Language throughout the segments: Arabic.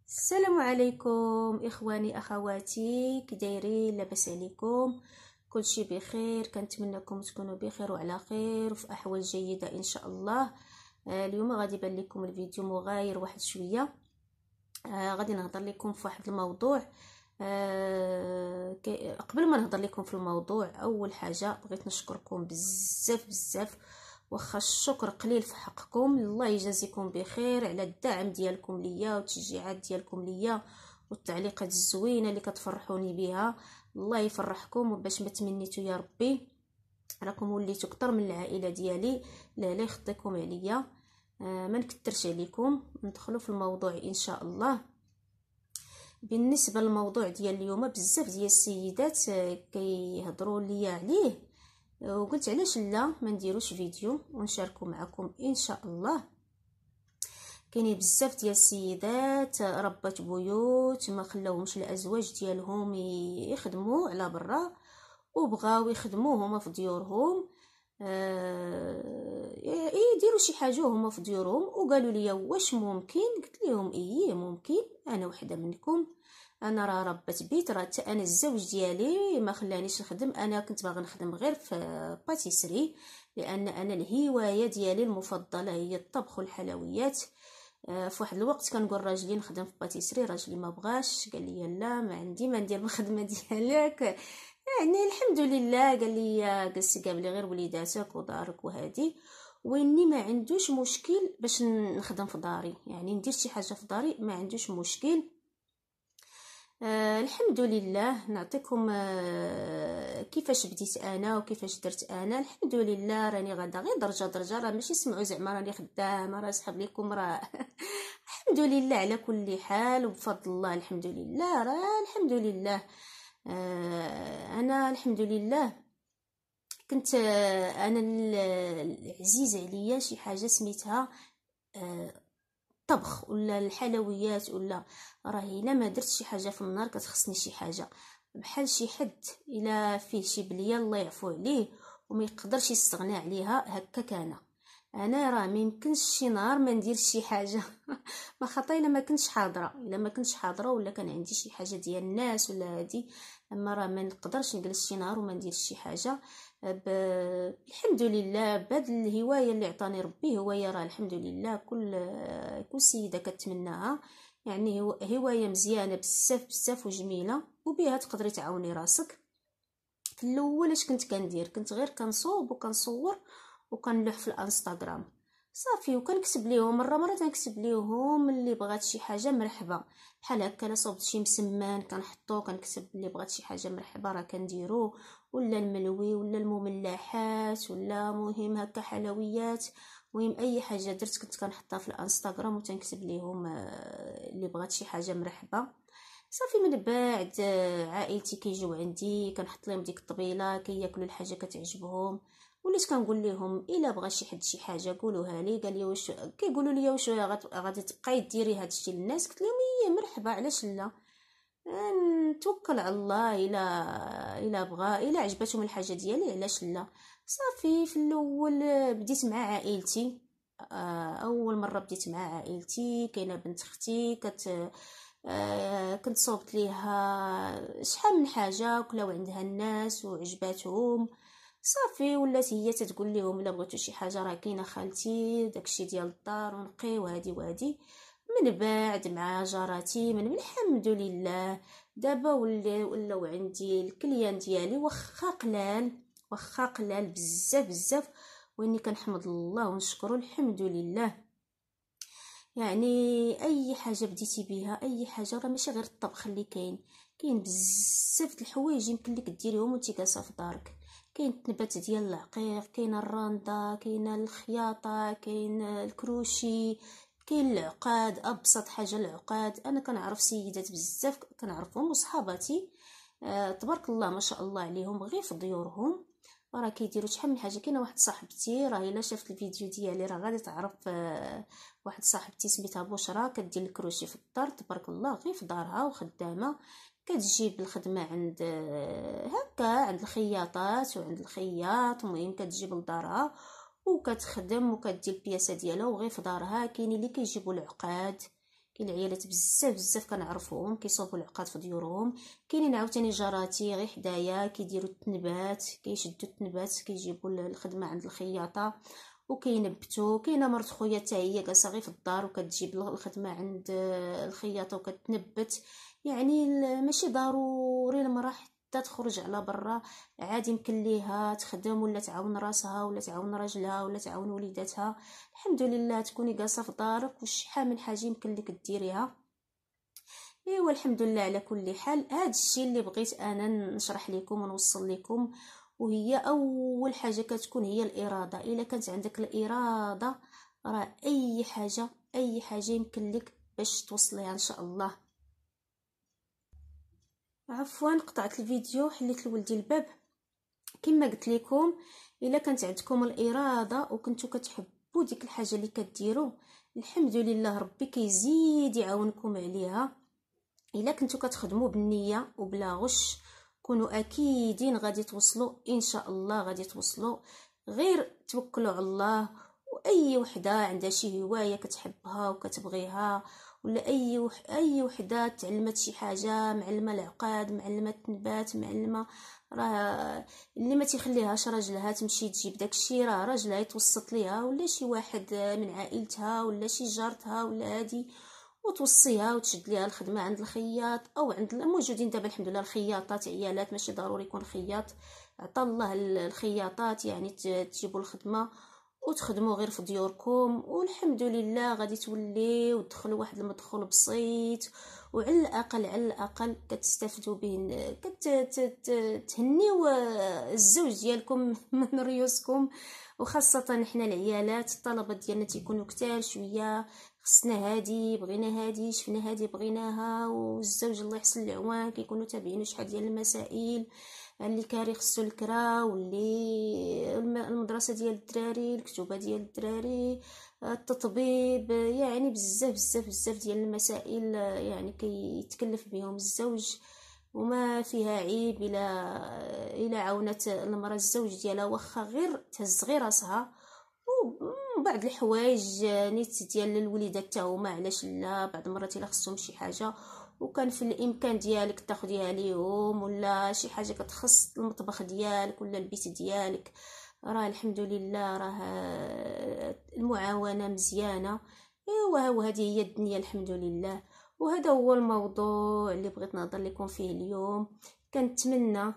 السلام عليكم اخواني اخواتي، كي دايرين؟ لاباس عليكم؟ كلشي بخير؟ كنتمنىكم تكونوا بخير وعلى خير وفي احوال جيده ان شاء الله. اليوم غادي يبان لكم الفيديو مغاير واحد شويه. غادي نهضر لكم في واحد الموضوع. قبل ما نهضر لكم في الموضوع، اول حاجه بغيت نشكركم بزاف بزاف، واخا الشكر قليل في حقكم. الله يجازيكم بخير على الدعم ديالكم ليا والتشجيعات ديالكم ليا والتعليقات الزوينه اللي كتفرحوني بها. الله يفرحكم، وباش ما تمنيتوا يا ربي راكم وليتوا اكثر من العائله ديالي. لا يخطيكم عليا. ما نكثرش عليكم، ندخلوا في الموضوع ان شاء الله. بالنسبه للموضوع ديال اليوم، بزاف ديال السيدات كيهضروا ليا عليه، وقلت علاش لا ما نديروش فيديو ونشاركو معكم ان شاء الله. كاينين بزاف ديال السيدات ربات بيوت ما خلاوهمش الازواج ديالهم يخدموا على برا، وبغاو يخدموا هما في ديورهم. يديروا شي حاجه هما في ديورهم، وقالوا لي واش ممكن؟ قلت لهم ايه ممكن. انا وحده منكم، انا راه ربة بيت، راه حتى انا الزوج ديالي ما خلانيش نخدم. انا كنت باغا نخدم غير في باتيسري، لان انا الهوايه ديالي المفضله هي الطبخ والحلويات. في واحد الوقت كنقول راجلي نخدم في باتيسري، راجلي ما بغاش، قال لي لا ما عندي، ما ندير الخدمه ديالك. يعني الحمد لله، قال لي جلسي قابل لي غير وليداتك ودارك وهادي، واني ما عندوش مشكل باش نخدم في داري، يعني ندير شي حاجه في داري ما عندوش مشكل. الحمد لله. نعطيكم كيفاش بديت انا وكيفاش درت انا. الحمد لله راني غادا غير درجه درجه، راه ماشي سمعوا زعما راني خدامه، راه سحب لكم راه الحمد لله على كل حال، وبفضل الله الحمد لله، راه الحمد لله. انا الحمد لله كنت انا العزيز عليا شي حاجه سميتها طبخ ولا الحلويات، ولا راهي الا ما درت شي حاجه في النهار كتخصني شي حاجه، بحال شي حد الا فيه شي بليه الله يعفو عليه وما يقدرش يستغنى عليها. هكا انا راه ما يمكنش شي نهار ما ندير شي حاجه ما خطا الا ما كنتش حاضره، ولا كان عندي شي حاجه ديال الناس ولا هادي. اما راه ما نقدرش نجلس شي نهار وما نديرش شي حاجه. الحمد لله بهاد الهوايه اللي عطاني ربي، هوايه راه الحمد لله كل سيده كتمناها. يعني هوايه مزيانه بزاف بزاف وجميله، وبها تقدري تعاوني راسك. في الاول اش كنت كندير؟ كنت غير كنصوب وكنصور وكنلوح في الانستغرام صافي، وكنكتب ليهم مره تنكتب ليهم اللي بغات شي حاجه مرحبا. بحال هكا لا صوبت شي مسمان كنحطو، كنكتب اللي بغات شي حاجه مرحبا راه كنديرو، ولا الملوي ولا المملحات ولا مهم هكا حلويات. مهم اي حاجه درت كنت كنحطها في الانستغرام وتنكتب ليهم اللي بغات شي حاجه مرحبا. صافي من بعد عائلتي كيجيو عندي كنحط لهم ديك الطبيله كياكلوا الحاجه كتعجبهم. وليت كنقول لهم الا بغى شي حد شي حاجه قولوها لي. قال لي واش كيقولوا لي واش غادي تبقاي ديري هذا الشيء للناس؟ قلت لهم ايه مرحبا علاش لا، نتوكل على الله. الا بغى الا عجبتهم الحاجه ديالي علاش لا. صافي في الاول بديت مع عائلتي. اول مره بديت مع عائلتي كاينه بنت اختي كنت صوبت ليها شحال من حاجه وكلاو عندها الناس وعجباتهم. صافي ولات هي تتقول لهم الا بغيتو شي حاجه راه كاينه خالتي داكشي ديال الدار ونقي وهادي وهادي. من بعد مع جاراتي من الحمد لله دابا ولاو عندي الكليان ديالي، واخا قلال بزاف بزاف، واني كنحمد الله ونشكره الحمد لله. يعني اي حاجه بديتي بها، اي حاجه راه ماشي غير الطبخ اللي كاين بزاف د الحوايج يمكن لك ديريهم وانت جالسه في دارك. كاين التنبات ديال العقيق، كاين الراندا، كاين الخياطه، كاين الكروشي، كاين العقاد. ابسط حاجه العقاد. انا كنعرف سيدات بزاف كنعرفهم وصحاباتي تبارك الله ما شاء الله عليهم غير في ديورهم راه كيديروا شحال من حاجه. كاينه واحد صاحبتي راه الا شافت الفيديو ديالي راه غادي تعرف. واحد صاحبتي سميتها بشرى كدير الكروشي في الدار تبارك الله غير في دارها وخدامه. كتجيب الخدمه عند هكا عند الخياطات وعند الخياط، المهم كتجيب لدارها وكتخدم وكدير البياسه ديالها وغير في دارها. كاين اللي كيجيبوا العقاد، كاين العيالات بزاف كنعرفوهم كيصوبوا العقاد في ديورهم. كاينين عاوتاني جاراتي غير حدايا كيديروا التنبات، كيشدوا التنبات كيجيبوا الخدمه عند الخياطه وكينبتوا. كاينه مرت خويا حتى هي جالسه غير في الدار وكتجيب الخدمه عند الخياطه وكتنبت. يعني ماشي ضروري المراه حتى تخرج على برا، عادي يمكن ليها تخدم ولا تعاون راسها ولا تعاون راجلها ولا تعاون وليداتها. الحمد لله تكوني جالسه في دارك وشحال من حاجه يمكن لك ديريها. ايوا الحمد لله على كل حال. هذا الشيء اللي بغيت انا نشرح لكم ونوصل لكم. وهي اول حاجه كتكون هي الاراده. الا كانت عندك الاراده راه اي حاجه يمكن لك باش توصليها ان شاء الله. عفوا قطعت الفيديو، حليت لولدي الباب. كما قلت لكم الا كانت عندكم الاراده وكنتو كتحبوا ديك الحاجه اللي كديروا، الحمد لله ربي كيزيد يعاونكم عليها. الا كنتو كتخدموا بالنيه وبلا غش كونوا اكيدين غادي توصلوا ان شاء الله، غادي توصلوا. غير توكلوا على الله. واي وحده عندها شي هوايه كتحبها وكتبغيها، ولا اي وحده تعلمت شي حاجه، معلمه العقاد، معلمه التنبات، معلمه، راه اللي ما تيخليهاش راجلها تمشي تجيب داكشي راه راجلها يتوسط ليها، ولا شي واحد من عائلتها ولا شي جارتها ولا هادي، وتوصيها وتشد ليها الخدمه عند الخياط او عند الموجودين دابا الحمد لله الخياطات عيالات، ماشي ضروري يكون خياط. عطا الله الخياطات يعني تجيبوا الخدمه وتخدموا غير في ديوركم، والحمد لله غادي توليو وتدخلوا واحد المدخول بسيط، وعلى الاقل كتستافدوا به، كتهنيو الزوج ديالكم من ريوسكم. وخاصه حنا العيالات الطلبه ديالنا تيكونوا كتار شويه، خصنا هادي بغينا هادي شفنا هادي بغيناها، والزوج الله يحسن العوان كيكونوا تابعين شحال ديال المسائل، اللي كاري خصو الكرا، واللي المدرسه ديال الدراري، الكتوبه ديال الدراري، التطبيب، يعني بزاف ديال المسائل يعني كيتكلف بهم الزوج. وما فيها عيب الى عاونت المراه الزوج ديالها، واخا غير تهز غير راسها. وبعض الحوايج نيت ديال الوليدات حتى هما، علاش لا، بعض المرات الا خصهم شي حاجه وكان في الامكان ديالك تاخديها ليهم، ولا شي حاجه كتخص المطبخ ديالك ولا البيت ديالك، راه الحمد لله راه المعاونه مزيانه. ايوا وهذه هي الدنيا الحمد لله. وهذا هو الموضوع اللي بغيت نهضر لكم فيه اليوم. كنتمنى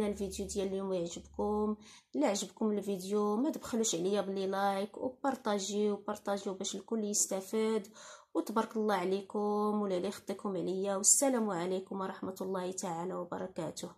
الفيديو ديال اليوم يعجبكم. الا عجبكم الفيديو ما تبخلوش عليا بلي لايك وبارطاجيو باش الكل يستفاد. وتبارك الله عليكم ولا لا يخطيكم عليا. والسلام عليكم ورحمه الله تعالى وبركاته.